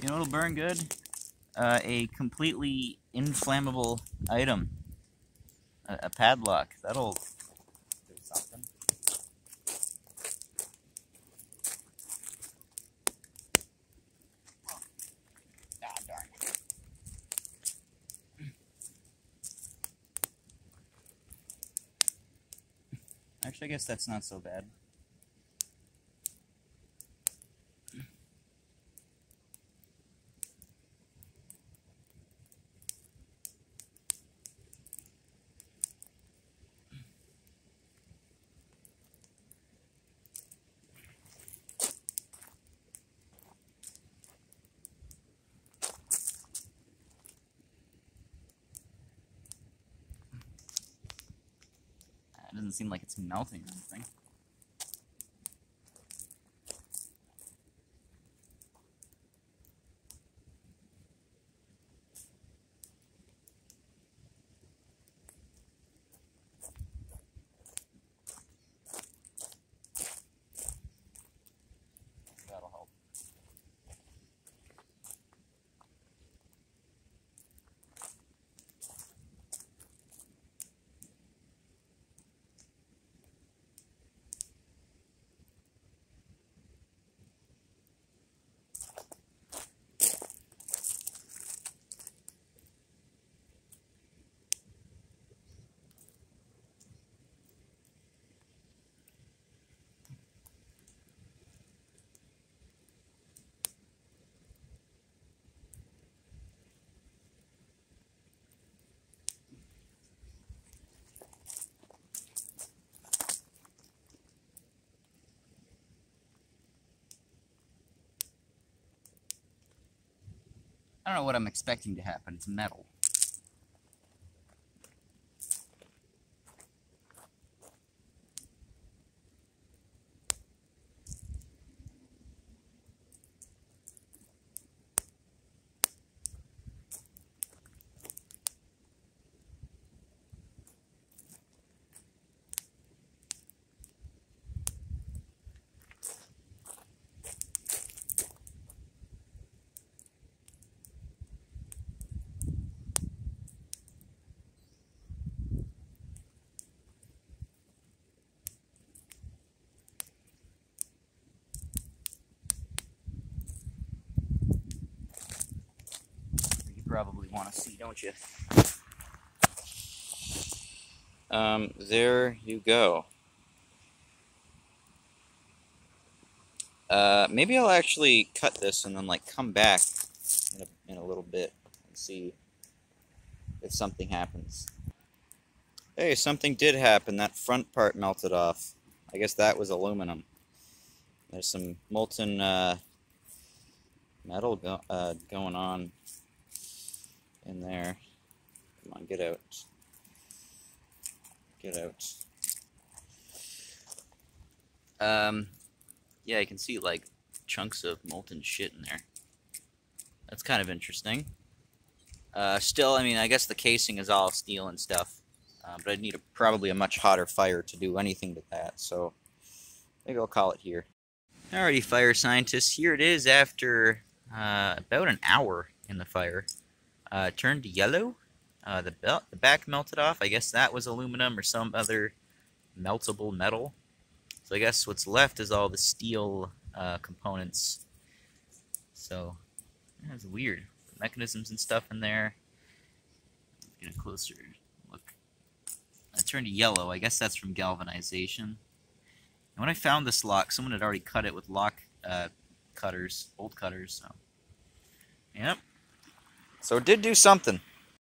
You know what'll burn good? A completely inflammable item. A padlock. That'll do something. Ah, darn it. Actually, I guess that's not so bad. It doesn't seem like it's melting or anything. That'll help. I don't know what I'm expecting to happen. It's metal. You probably want to see, don't you? There you go. Maybe I'll actually cut this and then like come back in a little bit and see if something happens. Hey, something did happen. That front part melted off. I guess that was aluminum. There's some molten metal going on in there. Come on, get out. Get out. Yeah, I can see like chunks of molten shit in there. That's kind of interesting. Still, I mean, I guess the casing is all steel and stuff. But I'd need probably a much hotter fire to do anything to that, so maybe I'll call it here. Alrighty, fire scientists, here it is after about an hour in the fire. It turned yellow. The back melted off. I guess that was aluminum or some other meltable metal. So I guess what's left is all the steel components. So that's weird. Mechanisms and stuff in there. Get a closer look. It turned yellow. I guess that's from galvanization. And when I found this lock, someone had already cut it with lock cutters, bolt cutters. So, yep. So it did do something.